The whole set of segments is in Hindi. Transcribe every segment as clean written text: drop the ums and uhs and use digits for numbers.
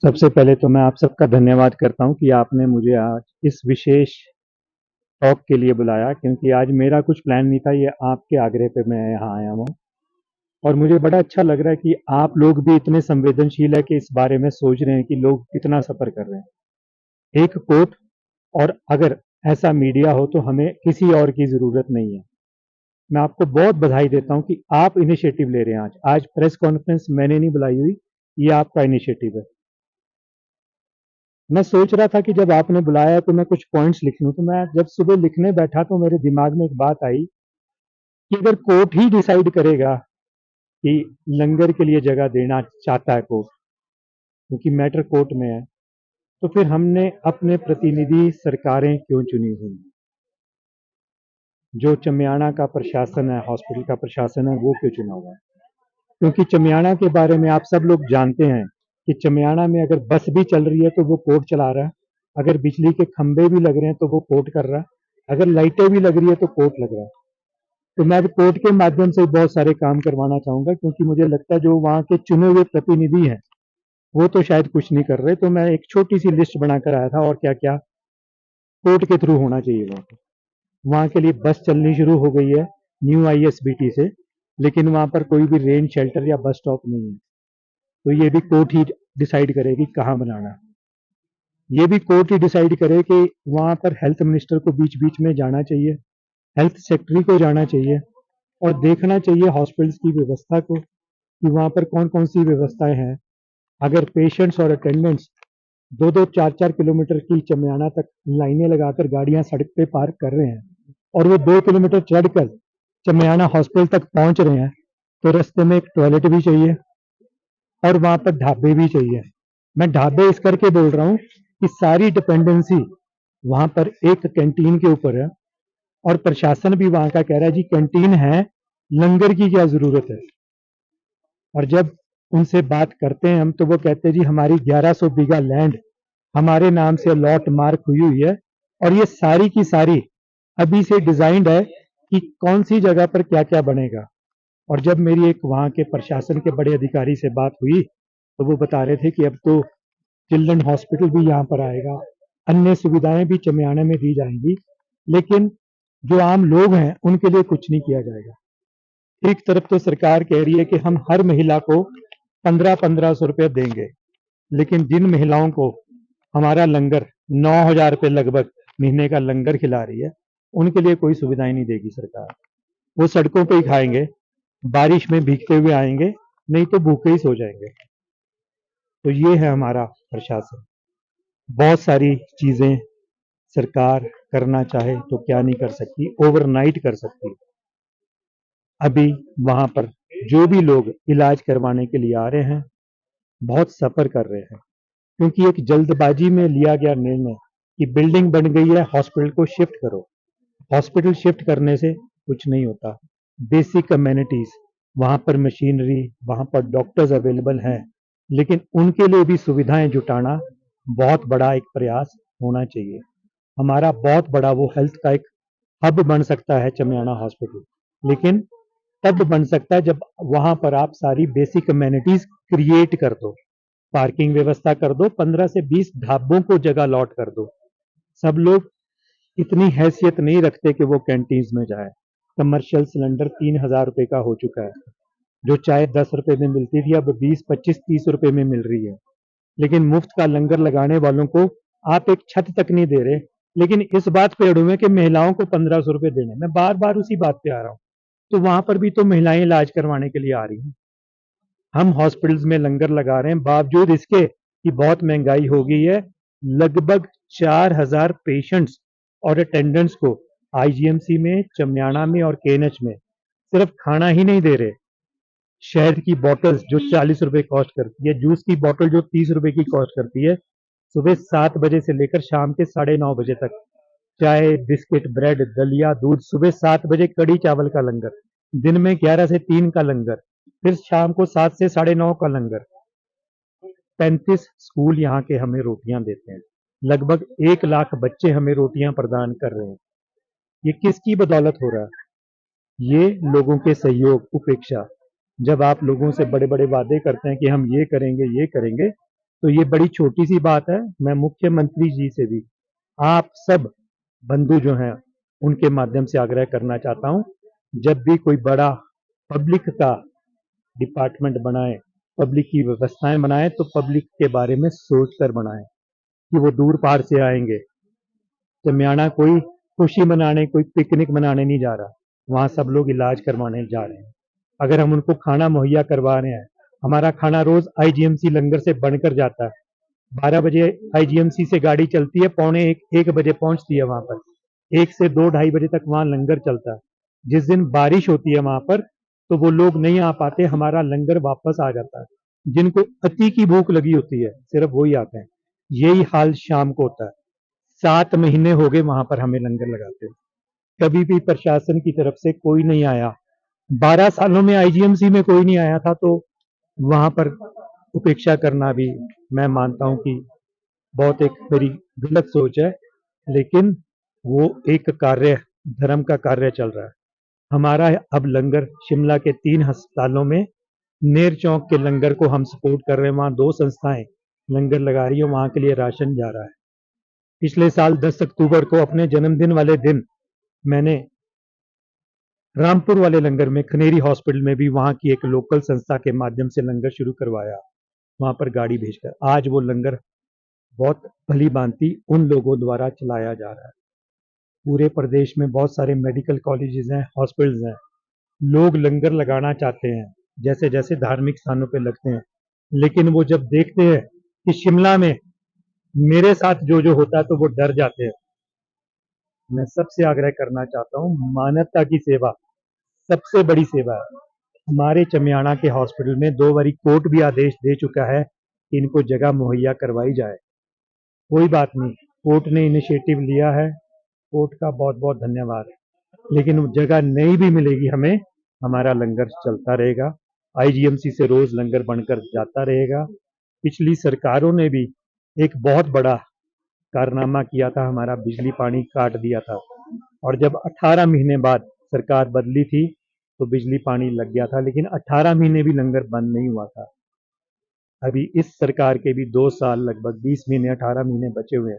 सबसे पहले तो मैं आप सबका धन्यवाद करता हूँ कि आपने मुझे आज इस विशेष टॉक के लिए बुलाया, क्योंकि आज मेरा कुछ प्लान नहीं था। ये आपके आग्रह पे मैं यहाँ आया हूँ और मुझे बड़ा अच्छा लग रहा है कि आप लोग भी इतने संवेदनशील है कि इस बारे में सोच रहे हैं कि लोग कितना सफ़र कर रहे हैं। एक कोर्ट, और अगर ऐसा मीडिया हो तो हमें किसी और की ज़रूरत नहीं है। मैं आपको बहुत बधाई देता हूँ कि आप इनिशिएटिव ले रहे हैं। आज आज प्रेस कॉन्फ्रेंस मैंने नहीं बुलाई हुई, ये आपका इनिशिएटिव है। मैं सोच रहा था कि जब आपने बुलाया तो मैं कुछ पॉइंट्स लिख लूं, तो मैं जब सुबह लिखने बैठा तो मेरे दिमाग में एक बात आई कि अगर कोर्ट ही डिसाइड करेगा कि लंगर के लिए जगह देना चाहता है कोर्ट, क्योंकि मैटर कोर्ट में है, तो फिर हमने अपने प्रतिनिधि सरकारें क्यों चुनी हुई? जो चमियाना का प्रशासन है, हॉस्पिटल का प्रशासन है, वो क्यों चुना हुआ है? क्योंकि चमियाना के बारे में आप सब लोग जानते हैं कि चमियाना में अगर बस भी चल रही है तो वो कोर्ट चला रहा है, अगर बिजली के खंभे भी लग रहे हैं तो वो कोर्ट कर रहा है, अगर लाइटें भी लग रही है तो कोर्ट लग रहा है। तो मैं अब कोर्ट के माध्यम से बहुत सारे काम करवाना चाहूंगा, क्योंकि मुझे लगता है जो वहाँ के चुने हुए प्रतिनिधि हैं वो तो शायद कुछ नहीं कर रहे। तो मैं एक छोटी सी लिस्ट बनाकर आया था और क्या क्या कोर्ट के थ्रू होना चाहिए। वहाँ के लिए बस चलनी शुरू हो गई है न्यू ISBT से, लेकिन वहाँ पर कोई भी रेन शेल्टर या बस स्टॉप नहीं है। तो ये भी कोर्ट ही डिसाइड करेगी कहाँ बनाना है। ये भी कोर्ट ही डिसाइड करे कि वहाँ पर हेल्थ मिनिस्टर को बीच बीच में जाना चाहिए, हेल्थ सेक्रेटरी को जाना चाहिए और देखना चाहिए हॉस्पिटल्स की व्यवस्था को कि वहाँ पर कौन कौन सी व्यवस्थाएं हैं। अगर पेशेंट्स और अटेंडेंट्स 2-2 4-4 किलोमीटर की चमियाना तक लाइनें लगाकर गाड़ियां सड़क पे पार्क कर रहे हैं और वो 2 किलोमीटर चढ़कर चमियाना हॉस्पिटल तक पहुंच रहे हैं, तो रास्ते में एक टॉयलेट भी चाहिए और वहां पर ढाबे भी चाहिए। मैं ढाबे इस करके बोल रहा हूँ कि सारी डिपेंडेंसी वहां पर एक कैंटीन के ऊपर है और प्रशासन भी वहां का कह रहा है जी कैंटीन है, लंगर की क्या जरूरत है। और जब उनसे बात करते हैं हम तो वो कहते हैं जी हमारी 1100 बीघा लैंड हमारे नाम से अलॉट मार्क हुई हुई है और ये सारी की सारी अभी से डिजाइंड है कि कौन सी जगह पर क्या क्या बनेगा। और जब मेरी एक वहाँ के प्रशासन के बड़े अधिकारी से बात हुई तो वो बता रहे थे कि अब तो चिल्ड्रन हॉस्पिटल भी यहाँ पर आएगा, अन्य सुविधाएं भी चमियाना में दी जाएंगी, लेकिन जो आम लोग हैं उनके लिए कुछ नहीं किया जाएगा। एक तरफ तो सरकार कह रही है कि हम हर महिला को 1500-1500 रुपये देंगे, लेकिन जिन महिलाओं को हमारा लंगर 9,000 रुपये लगभग महीने का लंगर खिला रही है, उनके लिए कोई सुविधाएं नहीं देगी सरकार। वो सड़कों पे ही खाएंगे, बारिश में भीगते हुए आएंगे, नहीं तो भूखे ही सो जाएंगे। तो ये है हमारा प्रशासन। बहुत सारी चीजें सरकार करना चाहे तो क्या नहीं कर सकती, ओवरनाइट कर सकती है। अभी वहां पर जो भी लोग इलाज करवाने के लिए आ रहे हैं बहुत सफर कर रहे हैं, क्योंकि एक जल्दबाजी में लिया गया निर्णय कि बिल्डिंग बन गई है हॉस्पिटल को शिफ्ट करो। हॉस्पिटल शिफ्ट करने से कुछ नहीं होता। बेसिक कम्युनिटीज, वहां पर मशीनरी, वहां पर डॉक्टर्स अवेलेबल हैं, लेकिन उनके लिए भी सुविधाएं जुटाना बहुत बड़ा एक प्रयास होना चाहिए। हमारा बहुत बड़ा वो हेल्थ का एक हब बन सकता है चमियाना हॉस्पिटल, लेकिन तब बन सकता है जब वहां पर आप सारी बेसिक कम्युनिटीज क्रिएट कर दो, पार्किंग व्यवस्था कर दो, 15 से 20 ढाबों को जगह लॉट कर दो। सब लोग इतनी हैसियत नहीं रखते कि वो कैंटीन्स में जाए। कमर्शियल सिलेंडर 3,000 रुपए का हो चुका है। जो चाय 10 रुपए में मिलती थी अब 20, 25, 30 रुपए में मिल रही है। लेकिन मुफ्त का लंगर लगाने वालों को आप एक छत तक नहीं दे रहे, लेकिन इस बात पे अड़े हुए कि महिलाओं को 1500 रुपए देने। मैं बार बार उसी बात पे आ रहा हूँ। तो वहां पर भी तो महिलाएं इलाज करवाने के लिए आ रही हैं। हम हॉस्पिटल्स में लंगर लगा रहे हैं बावजूद इसके कि बहुत महंगाई हो गई है। लगभग 4,000 पेशेंट्स और अटेंडेंट्स को IGMC में, चमियाना में और KNH में सिर्फ खाना ही नहीं दे रहे, शहद की बॉटल्स जो 40 रुपए कॉस्ट करती है, जूस की बोतल जो 30 रुपए की कॉस्ट करती है, सुबह 7 बजे से लेकर शाम के 9:30 बजे तक चाय, बिस्किट, ब्रेड, दलिया, दूध। सुबह 7 बजे कड़ी चावल का लंगर, दिन में 11 से 3 का लंगर, फिर शाम को 7 से 9:30 का लंगर। 35 स्कूल यहाँ के हमें रोटियां देते हैं। लगभग 1 लाख बच्चे हमें रोटियां प्रदान कर रहे हैं। ये किसकी बदौलत हो रहा है? ये लोगों के सहयोग, उपेक्षा। जब आप लोगों से बड़े बड़े वादे करते हैं कि हम ये करेंगे, ये करेंगे, तो ये बड़ी छोटी सी बात है। मैं मुख्यमंत्री जी से भी आप सब बंधु जो हैं उनके माध्यम से आग्रह करना चाहता हूं, जब भी कोई बड़ा पब्लिक का डिपार्टमेंट बनाए, पब्लिक की व्यवस्थाएं बनाए, तो पब्लिक के बारे में सोचकर बनाए कि वो दूर पार से आएंगे। चमियाना कोई खुशी मनाने, कोई पिकनिक मनाने नहीं जा रहा, वहां सब लोग इलाज करवाने जा रहे हैं। अगर हम उनको खाना मुहैया करवा रहे हैं, हमारा खाना रोज आईजीएमसी लंगर से बनकर जाता है। 12 बजे आईजीएमसी से गाड़ी चलती है, पौने एक बजे पहुंचती है वहां पर। 1 से 2 ढाई बजे तक वहां लंगर चलता है। जिस दिन बारिश होती है वहां पर, तो वो लोग नहीं आ पाते, हमारा लंगर वापस आ जाता है। जिनको अति की भूख लगी होती है सिर्फ वही आते हैं। यही हाल शाम को होता है। 7 महीने हो गए वहां पर हमें लंगर लगाते हैं, कभी भी प्रशासन की तरफ से कोई नहीं आया। 12 सालों में आईजीएमसी में कोई नहीं आया था, तो वहां पर उपेक्षा करना भी मैं मानता हूं कि बहुत एक मेरी गलत सोच है। लेकिन वो एक कार्य, धर्म का कार्य चल रहा है। हमारा अब लंगर शिमला के 3 अस्पतालों में, नेर चौक के लंगर को हम सपोर्ट कर रहे हैं। वहां 2 संस्थाएं लंगर लगा रही है, वहां के लिए राशन जा रहा है। पिछले साल 10 अक्टूबर को अपने जन्मदिन वाले दिन मैंने रामपुर वाले लंगर में, खनेरी हॉस्पिटल में भी वहां की एक लोकल संस्था के माध्यम से लंगर शुरू करवाया, वहां पर गाड़ी भेजकर। आज वो लंगर बहुत भली भांति उन लोगों द्वारा चलाया जा रहा है। पूरे प्रदेश में बहुत सारे मेडिकल कॉलेजेस हैं, हॉस्पिटल्स हैं। लोग लंगर लगाना चाहते हैं, जैसे जैसे धार्मिक स्थानों पे लगते हैं, लेकिन वो जब देखते हैं कि शिमला में मेरे साथ जो जो होता है, तो वो डर जाते हैं। मैं सबसे आग्रह करना चाहता हूँ, मानवता की सेवा सबसे बड़ी सेवा है। हमारे चमियाना के हॉस्पिटल में 2 बारी कोर्ट भी आदेश दे चुका है कि इनको जगह मुहैया करवाई जाए। कोई बात नहीं, कोर्ट ने इनिशिएटिव लिया है, कोर्ट का बहुत बहुत धन्यवाद। लेकिन जगह नहीं भी मिलेगी हमें, हमारा लंगर चलता रहेगा। आईजीएमसी से रोज लंगर बनकर जाता रहेगा। पिछली सरकारों ने भी एक बहुत बड़ा कारनामा किया था, हमारा बिजली पानी काट दिया था, और जब 18 महीने बाद सरकार बदली थी तो बिजली पानी लग गया था, लेकिन 18 महीने भी लंगर बंद नहीं हुआ था। अभी इस सरकार के भी 2 साल, लगभग 20 महीने, 18 महीने बचे हुए हैं।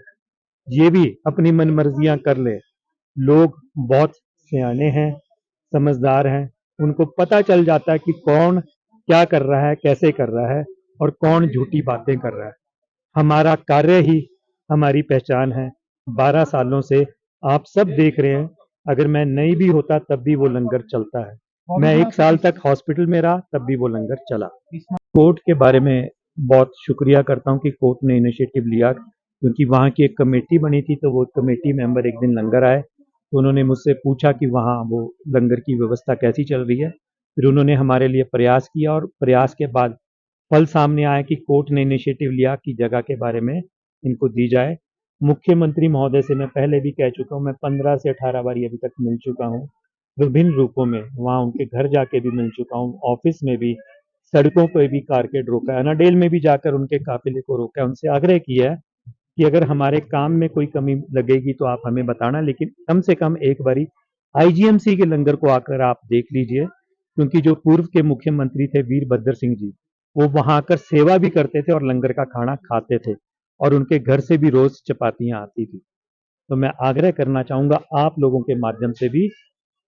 ये भी अपनी मनमर्जियां कर ले। लोग बहुत सियाने हैं, समझदार हैं, उनको पता चल जाता है कि कौन क्या कर रहा है, कैसे कर रहा है, और कौन झूठी बातें कर रहा है। हमारा कार्य ही हमारी पहचान है। 12 सालों से आप सब देख रहे हैं, अगर मैं नहीं भी होता तब भी वो लंगर चलता है। मैं 1 साल तक हॉस्पिटल में रहा, तब भी वो लंगर चला। कोर्ट के बारे में बहुत शुक्रिया करता हूँ कि कोर्ट ने इनिशिएटिव लिया, क्योंकि वहाँ की एक कमेटी बनी थी, तो वो कमेटी मेंबर एक दिन लंगर आए, तो उन्होंने मुझसे पूछा कि वहाँ वो लंगर की व्यवस्था कैसी चल रही है। फिर उन्होंने हमारे लिए प्रयास किया, और प्रयास के बाद फल सामने आया कि कोर्ट ने इनिशिएटिव लिया कि जगह के बारे में इनको दी जाए। मुख्यमंत्री महोदय से मैं पहले भी कह चुका हूँ, मैं 15 से 18 बार अभी तक मिल चुका हूँ, विभिन्न रूपों में। वहाँ उनके घर जाके भी मिल चुका हूँ, ऑफिस में भी, सड़कों पर भी कारकेड रोका है, अनाडेल में भी जाकर उनके काफिले को रोका है। उनसे आग्रह किया है कि अगर हमारे काम में कोई कमी लगेगी तो आप हमें बताना, लेकिन कम से कम एक बारी आईजीएमसी के लंगर को आकर आप देख लीजिए। क्योंकि जो पूर्व के मुख्यमंत्री थे वीरभद्र सिंह जी, वो वहां आकर सेवा भी करते थे और लंगर का खाना खाते थे, और उनके घर से भी रोज चपातियां आती थी। तो मैं आग्रह करना चाहूंगा आप लोगों के माध्यम से भी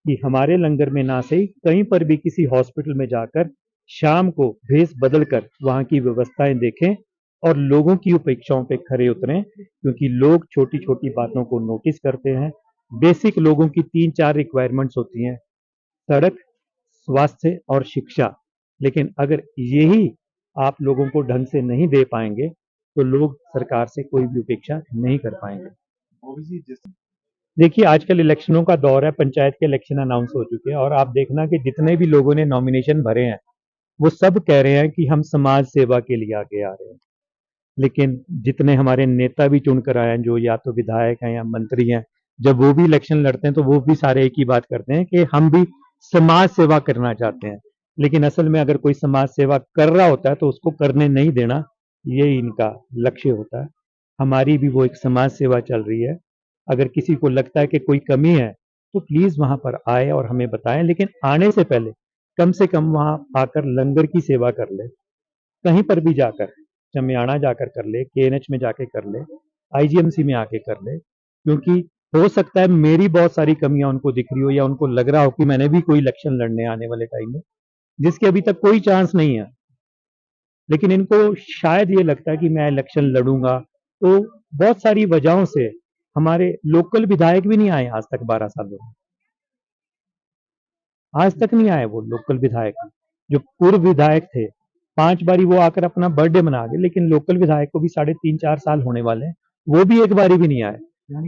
कि हमारे लंगर में ना सही, कहीं पर भी किसी हॉस्पिटल में जाकर शाम को भेष बदलकर वहां की व्यवस्थाएं देखें, और लोगों की उपेक्षाओं पे खरे उतरें। क्योंकि लोग छोटी छोटी बातों को नोटिस करते हैं। बेसिक लोगों की 3-4 रिक्वायरमेंट्स होती हैं, सड़क, स्वास्थ्य और शिक्षा। लेकिन अगर यही आप लोगों को ढंग से नहीं दे पाएंगे, तो लोग सरकार से कोई भी उपेक्षा नहीं कर पाएंगे। देखिए, आजकल इलेक्शनों का दौर है, पंचायत के इलेक्शन अनाउंस हो चुके हैं, और आप देखना कि जितने भी लोगों ने नॉमिनेशन भरे हैं, वो सब कह रहे हैं कि हम समाज सेवा के लिए आगे आ रहे हैं। लेकिन जितने हमारे नेता भी चुनकर आए हैं, जो या तो विधायक हैं या मंत्री हैं, जब वो भी इलेक्शन लड़ते हैं तो वो भी सारे एक ही बात करते हैं कि हम भी समाज सेवा करना चाहते हैं। लेकिन असल में अगर कोई समाज सेवा कर रहा होता है तो उसको करने नहीं देना, ये इनका लक्ष्य होता है। हमारी भी वो एक समाज सेवा चल रही है। अगर किसी को लगता है कि कोई कमी है, तो प्लीज वहां पर आए और हमें बताएं, लेकिन आने से पहले कम से कम वहां आकर लंगर की सेवा कर ले, कहीं पर भी जाकर। चमियाना जाकर कर ले, केएनएच में जाके कर ले, आईजीएमसी में आके कर ले, क्योंकि हो सकता है मेरी बहुत सारी कमियां उनको दिख रही हो या उनको लग रहा हो कि मैंने भी कोई इलेक्शन लड़ने आने वाले टाइम में, जिसके अभी तक कोई चांस नहीं है, लेकिन इनको शायद ये लगता है कि मैं इलेक्शन लड़ूंगा। तो बहुत सारी वजहों से हमारे लोकल विधायक भी नहीं आए आज तक 12 सालों में, आज तक नहीं आए वो लोकल विधायक। जो पूर्व विधायक थे 5 बारी वो आकर अपना बर्थडे मना गए, लेकिन लोकल विधायक को भी 3.5-4 साल होने वाले हैं, वो भी एक बारी भी नहीं आए।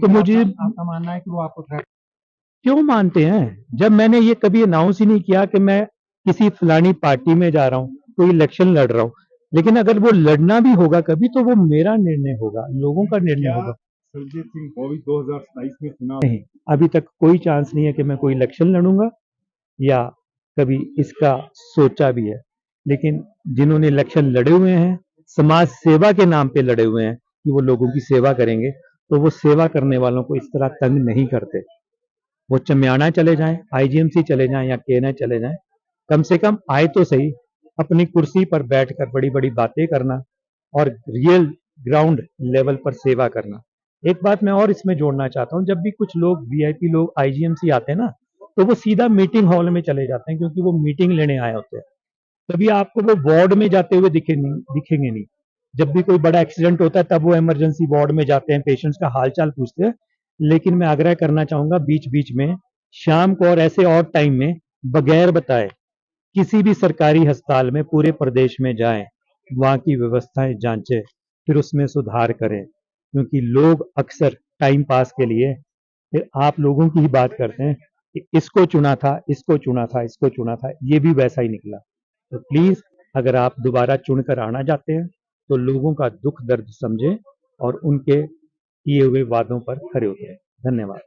तो मुझे आपका मानना है कि वो आपको क्यों मानते हैं, जब मैंने ये कभी अनाउंस ही नहीं किया कि मैं किसी फलानी पार्टी में जा रहा हूँ, कोई इलेक्शन लड़ रहा हूँ। लेकिन अगर वो लड़ना भी होगा कभी तो वो मेरा निर्णय होगा, लोगों का निर्णय होगा। सुरजीत सिंह बॉबी 2027 में चुनाव नहीं, अभी तक कोई चांस नहीं है कि मैं कोई इलेक्शन लड़ूंगा या कभी इसका सोचा भी है। लेकिन जिन्होंने इलेक्शन लड़े हुए हैं, समाज सेवा के नाम पे लड़े हुए हैं कि वो लोगों की सेवा करेंगे, तो वो सेवा करने वालों को इस तरह तंग नहीं करते। वो चमियाना चले जाएं, आईजीएमसी चले जाएं या केएनएच चले जाएं, कम से कम आए तो सही, अपनी कुर्सी पर बैठकर बड़ी बड़ी बातें करना और रियल ग्राउंड लेवल पर सेवा करना। एक बात मैं और इसमें जोड़ना चाहता हूं, जब भी कुछ लोग वीआईपी लोग आईजीएमसी आते हैं ना, तो वो सीधा मीटिंग हॉल में चले जाते हैं, क्योंकि वो मीटिंग लेने आए होते हैं। कभी आपको वो वार्ड में जाते हुए दिखेंगे नहीं। जब भी कोई बड़ा एक्सीडेंट होता है तब वो इमरजेंसी वार्ड में जाते हैं, पेशेंट्स का हालचाल पूछते हैं। लेकिन मैं आग्रह करना चाहूंगा बीच बीच में शाम को और ऐसे और टाइम में बगैर बताए किसी भी सरकारी अस्पताल में पूरे प्रदेश में जाएं, वहां की व्यवस्थाएं जांचें, फिर उसमें सुधार करें। क्योंकि लोग अक्सर टाइम पास के लिए फिर आप लोगों की ही बात करते हैं कि इसको चुना था, इसको चुना था, इसको चुना था, ये भी वैसा ही निकला। तो प्लीज अगर आप दोबारा चुनकर आना चाहते हैं तो लोगों का दुख दर्द समझें और उनके किए हुए वादों पर खरे उतरें। धन्यवाद।